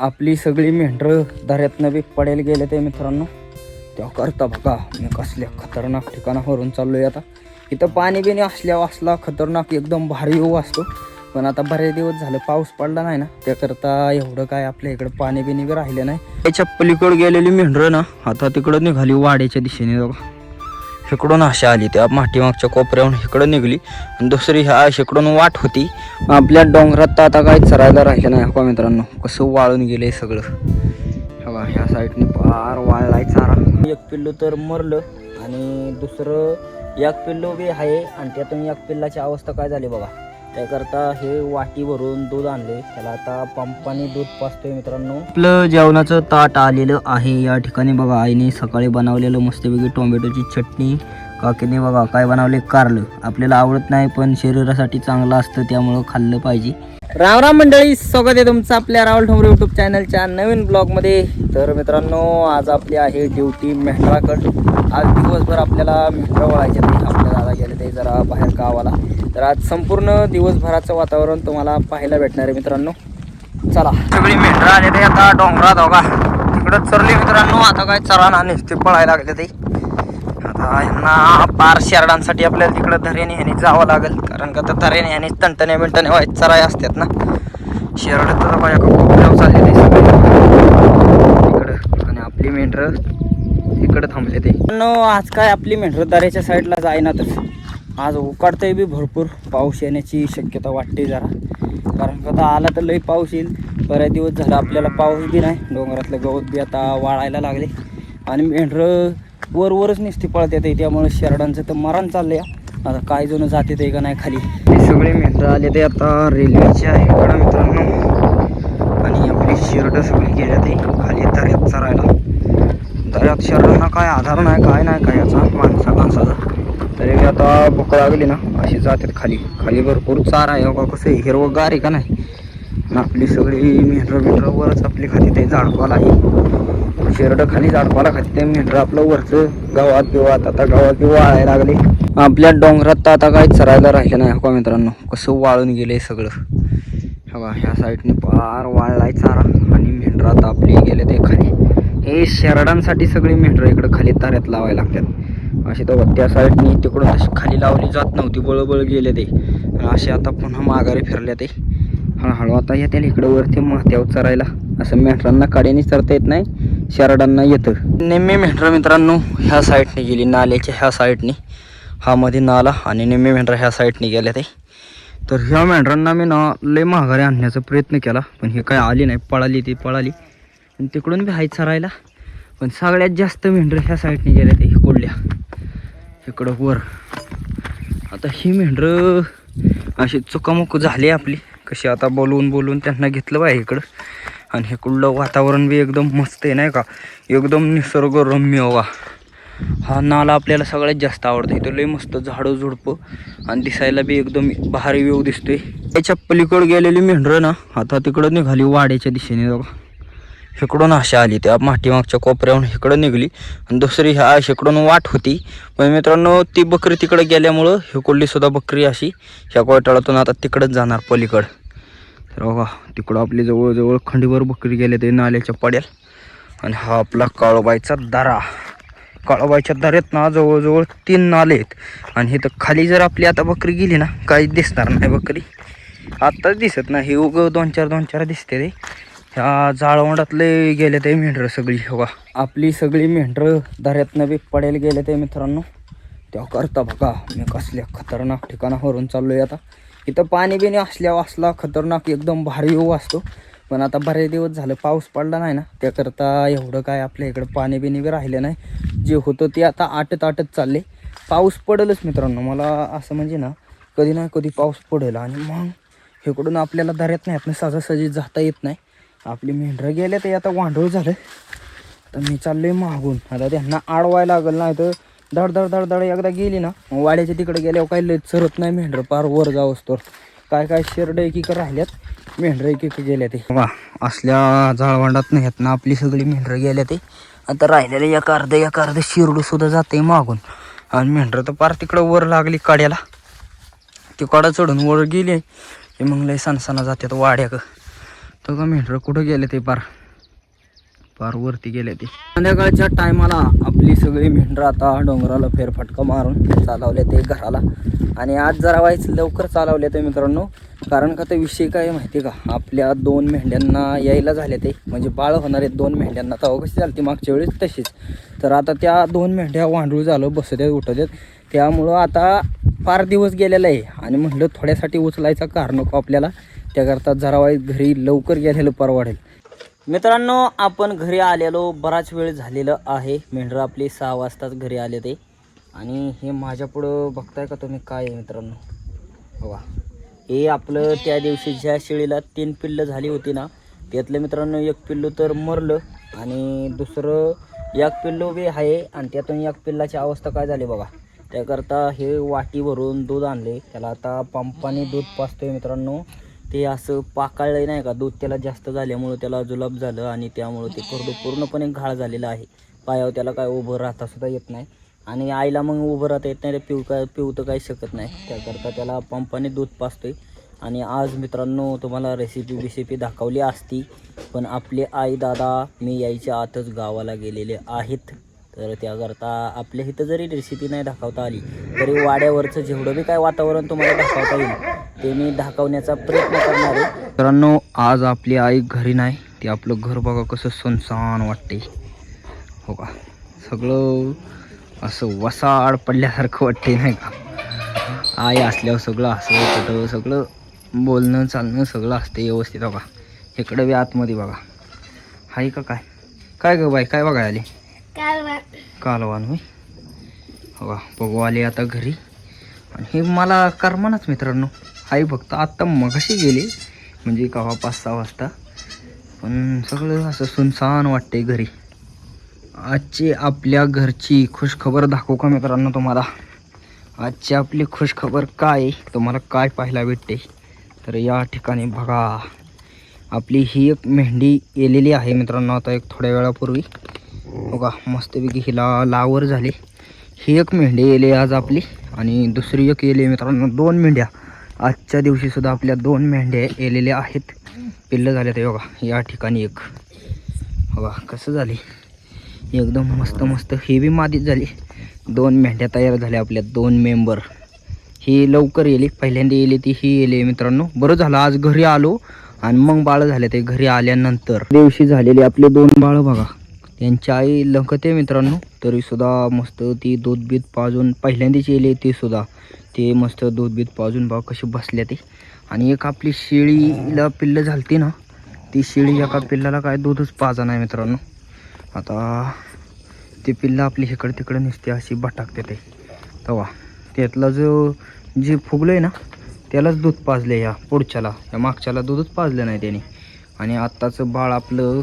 आपली सगळी मेंढरं दऱ्यातनं बी पडेल गेले ते मित्रांनो. तेव्हा करता बघा मी कसल्या खतरनाक ठिकाणावरून चाललोय. आता इथं पाणी बिणी असल्यावर असला खतरनाक एकदम भारी येऊ असतो, पण आता बरेच दिवस झालं पाऊस पडला नाही ना, त्याकरता एवढं काय आपल्या इकडं पाणी बिणी बी राहिलं नाही. त्याच्या पलीकडे गेलेली मेंढरं ना आता तिकडं निघाली वाड्याच्या दिशेने. बघा इकडून अशा आली, त्या माठीमागच्या कोपऱ्याहून इकडं निघली आणि दुसरी ह्या इकडून वाट होती. आपल्या डोंगरात तर आता काही चरायला राहिलं नाही. हो मित्रांनो कसं वाळून गेलंय सगळं. बघा ह्या साईडने फार वाळलाय चारा. एक पिल्लू तर मरलं आणि दुसरं एक पिल्लू बी आहे, आणि त्यातून एक पिल्लाची अवस्था काय झाली बघा. त्याकरता हे वाटी भरून दूध आणले, त्याला आता पंपाने दूध पाजतोय मित्रांनो. आपलं जेवणाचं ताट आलेलं आहे या ठिकाणी. बघा आईने सकाळी बनवलेलं मस्तपैकी टोमॅटोची चटणी, काकीने बघा काय बनवले कारलं. आपल्याला आवडत नाही पण शरीरासाठी चांगलं असतं, त्यामुळं खाल्लं पाहिजे. राम राम मंडळी, स्वागत आहे तुमचं आपल्या राहुल ठोंबरे यूट्यूब चॅनलच्या नवीन ब्लॉगमध्ये. तर मित्रांनो आज आपली आहे ड्युटी मेंढराकड. आज दिवसभर आपल्याला मेंढरं वळायचे ते. आपल्या दादा गेले ते जरा बाहेर गावाला, तर आज संपूर्ण दिवसभराचं वातावरण तुम्हाला पाहायला भेटणार आहे मित्रांनो. चला सगळी मेंढरं आले ते आता डोंगरात. बघा तिकडं चरली मित्रांनो. आता काय चराना नुसते पळायला लागले ते. आता यांना पार शेरडांसाठी आपल्याला तिकडं धरेने ह्याने जावं लागेल, कारण का तर धरेने ह्याने तंटणे बिंटणे व्हायचे चराय असतात ना. शेरड तर बघा एका कोपऱ्यावर चालले ते सगळे इकडं, आणि आपली मेंढरं इकडं थांबले ते. पण आज काय आपली मेंढरं दऱ्याच्या साईडला जाईनातच. आज उकाडतंय बी भरपूर, पाऊस येण्याची शक्यता वाटते जरा, कारण का आता आला तर लई पाऊस येईल. बऱ्याच दिवस झाला आपल्याला पाऊस बी नाही. डोंगरातलं गवत बी आता वाळायला लागले आणि मेंढरं वरच नुसती पळत येते, त्यामुळे शेरडांचं तर मरण चाललंय. आता काय जण जाते ते का नाही खाली. हे सगळे मेंढरं आले ते आता रेल्वेच्या इकडं मित्रांनो, आणि आपली शेरडं सगळी गेल्या ते खाली दऱ्यात चरायला. दऱ्यात शेरडांना काय आधार नाही, काय नाही काय याचा माणसाचा. तरी आता भूक लागली ना अशी जातात खाली. खाली भरपूर चारा आहे बघा, कसं हिरवंगार आहे का नाही. आपली सगळी मेंढरं वरच आपली खाती ते झाडपाला आहे. शेरडं खाली झाडपाला खाती ते, मेंढरं आपलं वरचं गावात बिवात. आता गावात बी वाळायला लागले. आपल्या डोंगरात तर आता काही चरायला राहिलं नाही. हो मित्रांनो कसं वाळून गेलंय सगळं. बघा ह्या साईडने फार वाळलाय चारा, आणि मेंढरं आता आपली गेले ते खाली. हे शेरडांसाठी सगळी मेंढरं इकडं खाली ताऱ्यात लावायला लागतात. अशी तर त्या साईडनी तिकडून अशी खाली लावली जात नव्हती, बळबळ गेले ते, असे आता पुन्हा माघारी फिरले ते. हळूहळू आता येतील इकडं वरती माथ्यावर चरायला. असं मेंढरांना काड्याने चरता येत नाही, शेरडांना येतं. निम्मे मेंढरं मित्रांनो ह्या साईडने गेली, नाल्याच्या ह्या साईडने. हा मध्ये नाला, आणि निम्मे मेंढरं ह्या साईडने गेले ते. तर ह्या मेंढरांना मी ना लय माघारी आणण्याचा प्रयत्न केला, पण हे काय आली नाही. पळाली ती पळाली, आणि तिकडून बी हाय चरायला. पण सगळ्यात जास्त मेंढरं ह्या साईडने गेले ते कोल्ह्या इकडं वर. आता ही मेंढरं अशी चुकामुक झाली आपली कशी. आता बोलवून त्यांना घेतलं पाहिजे इकडं. आणि हे कुठलं वातावरण बी एकदम मस्त आहे नाही का, एकदम निसर्गरम्य. बघा हा नाला आपल्याला सगळ्यात जास्त आवडतो. इथं लय मस्त झाडं झुडपं, आणि दिसायला बी एकदम भारी व्यू दिसतोय. त्याच्या पलीकडे गेलेली मेंढरं ना आता तिकडं निघाली वाड्याच्या दिशेने. बघा इकडून अशा आली, त्या माठीमागच्या कोपऱ्याहून इकडं निघली, आणि दुसरी ह्या इकडून वाट होती. पण मित्रांनो ती बकरी तिकडे गेल्यामुळं हिकडली सुद्धा बकरी अशी ह्या कोयटाळातून आता तिकडंच जाणार पलीकडं. तर बघा तिकडं आपली जवळजवळ खंडीभर बकरी गेले ते नाल्याच्या पड्याल. आणि हा आपला काळोबाईचा दरा. काळोबाईच्या दऱ्यात ना जवळजवळ 3 नाले आहेत, आणि इथं खाली जर आपली आता बकरी गेली ना काहीच दिसणार नाही. बकरी आत्ताच दिसत नाही, उगं 2-4 दिसते ते. ह्या जाळवंडातले गेले ते मेंढरं सगळी. बघा आपली सगळी मेंढरं दऱ्यातनं बी पडेल गेले ते मित्रांनो. तेव्हा करता बघा मी कसल्या खतरनाक ठिकाणावरून चाललोय. आता इथं पाणी बिणी असल्यावर असला खतरनाक एकदम भारी येऊ असतो, पण आता बरेच दिवस झालं पाऊस पडला नाही ना, त्याकरता एवढं काय आपल्या इकडं पाणी बिणी बी राहिलं नाही. जे होतं ते आता आटत चालले. पाऊस पडेलच मित्रांनो, मला असं म्हणजे ना कधी ना कधी पाऊस पडेल, आणि मग इकडून आपल्याला दऱ्यात नाही आपण सहजासहजी जाता येत नाही. आपली मेंढरं गेले ते आता वांढूळ झालं. तर मी चाललोय मागून. आता त्यांना आडवायला लागेल, नाही तर धड एकदा गेली ना वाड्याच्या तिकडे गेल्यावर काही लय चरत नाही मेंढरं. पार वर जावंच तर काय शेरडं एकीकडे राहिल्यात, मेंढरं एकीकडे गेल्या ते. बघा असल्या जाळवांडात नाही येत ना आपली सगळी मेंढरं गेल्या ते. आता राहिलेले एक अर्ध शिरडू सुद्धा जाते मागून, आणि मेंढरं तर पार तिकडं वर लागली काड्याला. ती काडा चढून वर गेली, मग लय सणसणा जातात वाड्याक. तो का मेंढर कुठं गेले ते पार वरती गेले ते. संध्याकाळच्या टायमाला आपली सगळी मेंढरं आता डोंगराला फेरफटका मारून चालवले ते घराला. आणि आज जरा वाईच लवकर चालवले ते मित्रांनो. कारण का ते विषय काय आहे माहिती आहे का, आपल्या 2 मेंढ्यांना यायला झाले ते, म्हणजे बाळ होणार आहेत 2 मेंढ्यांना. तर कशी झाली ती मागच्या वेळेस तशीच. तर आता त्या 2 मेंढ्या वांडूळ झालं, बसत आहेत उठत आहेत. त्यामुळं आता फार दिवस गेलेला आहे. आणि म्हटलं थोड्यासाठी उचलायचा कारण नको आपल्याला, त्याकरता जरा वाईच घरी लवकर गेलेलं परवडेल. मित्रांनो आपण घरी आलेलो बराच वेळ झालेलं आहे. मेंढरं आपली 6 वाजताच घरी आले ते. आणि हे माझ्या पुढं बघताय का तुम्ही काय आहे मित्रांनो, बघा हे आपलं त्या दिवशी ज्या शेळीला 3 पिल्लं झाली होती ना, त्यातलं मित्रांनो 1 पिल्लू तर मरलं आणि दुसरं 1 पिल्लू बी आहे. आणि त्यातून 1 पिल्लाची अवस्था काय झाली बघा. त्याकरता हे वाटी भरून दूध आणले, त्याला आता पंपाने दूध पाजतोय मित्रांनो. ते असं पाकाळलं नाही का दूध, त्याला जास्त झाल्यामुळं त्याला जुलाब झालं आणि त्यामुळं ते करडू पूर्णपणे घाळ झालेलं आहे. पायावर त्याला काय उभं राहता सुद्धा येत नाही. आणि आईला मग उभं राहता येत नाही, पिऊ तर काही शकत नाही. त्याकरता त्याला पंपाने दूध पाजतोय. आणि आज मित्रांनो तुम्हाला रेसिपी दाखवली असती, पण आपले आई दादा मी यायच्या आतच गावाला गेलेले आहेत. तर त्याकरता आपल्या इथं जरी रेसिपी नाही दाखवता आली तरी वाड्यावरचं जेवढं बी काय वातावरण तुम्हाला दाखवता येईल ते मी दाखवण्याचा प्रयत्न करणार आहे. मित्रांनो आज आपली आई घरी नाही. ते आपलं घर बघा कसं सुनसान वाटते हो का. सगळं असं वसाड पडल्यासारखं वाटते नाही का. आई असल्यावर सगळं असं कुठं सगळं बोलणं चालणं सगळं असते व्यवस्थित. बघा इकडं बी आतमध्ये बघा हाय का काय काय ग बाई काय बघाय आली कालवान होय. हो बघू आले आता घरी. आणि हे मला करमानच मित्रांनो. आई फक्त आत्ता मगाशी गेले म्हणजे केव्हा 5-6 वाजता. पण सगळं असं सुनसान वाटते घरी. आजची आपल्या घरची खुशखबर दाखवू का मित्रांनो तुम्हाला. आजची आपली खुशखबर काय तुम्हाला काय पाहायला भेटते तर या ठिकाणी बघा. आपली ही एक मेंढी येलेली आहे मित्रांनो आता एक थोड्या वेळापूर्वी. बघा मस्तपैकी हिला लावर झाली. ही एक मेंढी येले आज आपली. आणि दुसरी एक येले मित्रांनो 2 मेंढ्या. आजच्या दिवशी सुद्धा आपल्या 2 मेंढ्या येलेल्या आहेत. पिल्लं झाले ते बघा या ठिकाणी एक. बघा कसं झाले एकदम मस्त मस्त. ही बी मादीच झाली. 2 मेंढ्या तयार झाल्या आपल्या 2 मेंबर. ही लवकर येली, पहिल्यांदा येली ती ही येले मित्रांनो. बरं झालं आज घरी आलो आणि मग बाळ झाले ते. घरी आल्यानंतर दिवशी झालेली आपले 2 बाळं बघा. त्यांची आई लंकते मित्रांनो. तरीसुद्धा मस्त ती दूध बीत पाजून पहिल्यांदाच येले ती सुद्धा. ते मस्त दूध बीत पाजून बघा कशी बसल्या ते. आणि एक आपली शेळीला पिल्लं झालती ना, ती शेळी एका पिल्लाला काय दूधच पाजा नाही मित्रांनो. आता ती पिल्लं आपली इकडं तिकडं निसते अशी भटाकते ते. तेव्हा त्यातला जे फुगलं आहे ना त्यालाच दूध पाजले. या पुढच्याला या मागच्याला दूधच पाजलं नाही त्याने. आणि आत्ताचं बाळ आपलं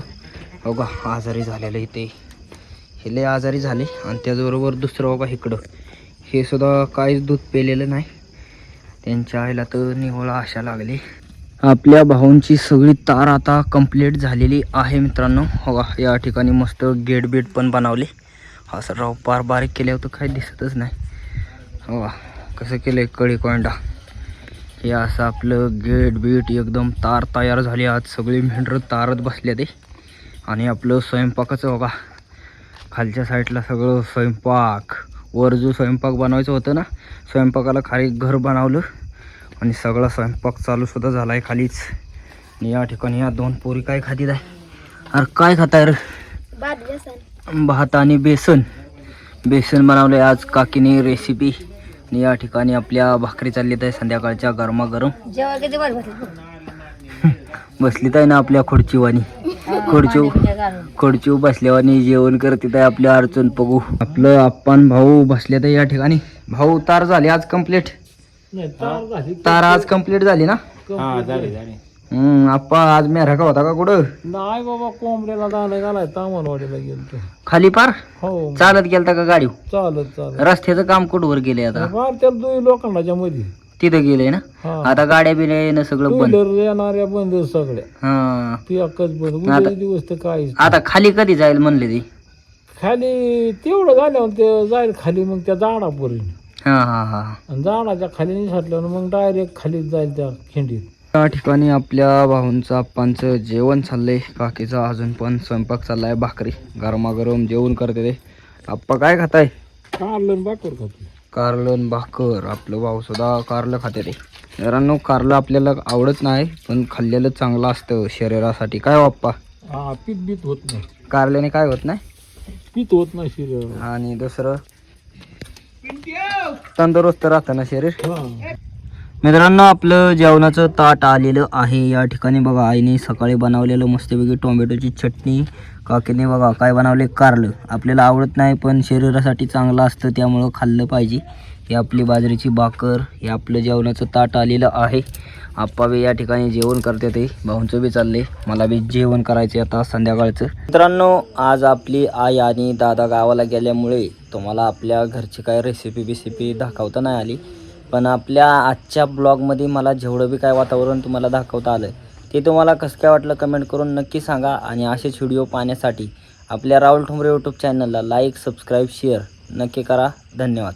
बघा आजारी झालेलं इथे. हे लय आजारी झाले. आणि त्याचबरोबर दुसरं बघा इकडं हे सुद्धा काहीच दूध पेलेलं नाही. त्यांच्या आईला तर निवळ आशा लागली. आपल्या भाऊंची सगळी तार आता कंप्लीट झालेली आहे मित्रांनो. बघा या ठिकाणी मस्त गेट बीट पण बनवले. असं राव पार बारीक केले होतं काही दिसतच नाही. बघा कसं केलं आहे कळी कोंडा. हे असं आपलं गेट बीट एकदम तार तयार झाली. आज सगळी मेंढरं तारत बसल्या ते. आणि आपलं स्वयंपाकाचं बघा खालच्या साईडला सगळं स्वयंपाक. वर जो स्वयंपाक बनवायचं होतं ना स्वयंपाकाला खाली घर बनवलं. आणि सगळा स्वयंपाक चालूसुद्धा झाला आहे खालीच. आणि या ठिकाणी या 2 पोरी काय खातीत आहे. अरे काय खाताय रे. भात आणि बेसन बनवलं आज काकीने रेसिपी. आणि या ठिकाणी आपल्या भाकरी चाललीत आहे संध्याकाळच्या गरमागरम. बसलीत आहे ना आपल्या खुर्चीवानी. खुर्ची बसल्यावानी जेवण करतीत आहे आपल्या अडचण बघू. आपलं आप्पान भाऊ बसले तर या ठिकाणी. भाऊ तार झाली आज कंप्लीट. तार आज कंप्लीट झाली ना. आप्पा आज मेरा का होता का कुठं. नाही बाबा कोंबड्याला दाणे घालाय तामणवाडीला गेलतो. खाली पार हो चालत गेलता का गाडी. चालत रस्त्याचं काम कुठवर गेले आता. त्या 2 लोखंडाच्या मध्ये तिथं गेले ना. आता गाड्या बिड्या येणं सगळं बंद. येणाऱ्या बंद सगळ्या. हा पियाकच बंद. उद्या दिवस तर काय आता खाली कधी जाईल म्हणले ती. खाली तेवढं झाल्यावर ते जाईल खाली मग त्या झाडापर्यंत. हा हा हा आणि झाडाच्या खाली निसटल्यावर मग डायरेक्ट खाली जाईल त्या खिंडीत. त्या ठिकाणी आपल्या भाऊंचं आप्पांचं जेवण चाललंय. काकीचा अजून पण स्वयंपाक चाललाय. भाकरी गरमागरम जेवण करते ते. आप्पा काय खाताय? कारलं बाकर खातो. कारलं भाकर. आपलं भाऊ सुद्धा कारलं खाते ते. मित्रांनो, कारलं आपल्याला आवडत नाही, पण खाल्लेलं चांगलं असतं शरीरासाठी. काय बाप्पा? हा पीत बीत होत नाही. कारल्याने काय होत नाही पीत होत नाही शरीर. आणि दुसरं तंदुरुस्त राहतं ना शरीर. हा मित्रांनो, आपलं जेवणाचं ताट आलेलं आहे. या ठिकाणी बघा, आईने सकाळी बनवलेलं मस्तपैकी टोमॅटोची चटणी. काकीने बघा काय बनवले, कारलं. आपल्याला आवडत नाही पण शरीरासाठी चांगलं असतं, त्यामुळं खाल्लं पाहिजे. ही आपली बाजरीची भाकर. हे आपलं जेवणाचं ताट आलेलं आहे. आप्पा बी या ठिकाणी जेवण करते ते. भाऊंचं बी चालले. मला बी जेवण करायचं आता संध्याकाळचं. मित्रांनो, आज आपली आई आणि दादा गावाला गेल्यामुळे तुम्हाला आपल्या घरची काय रेसिपी दाखवता नाही आली. पण आपल्या आजच्या ब्लॉगमध्ये मला जेवढं बी काय वातावरण तुम्हाला दाखवता आलं ते तुम्हाला कसं काय वाटलं कमेंट करून नक्की सांगा. आणि असेच व्हिडिओ पाहण्यासाठी आपल्या राहुल ठोंबरे यूट्यूब चॅनलला लाईक, सबस्क्राईब, शेअर नक्की करा. धन्यवाद.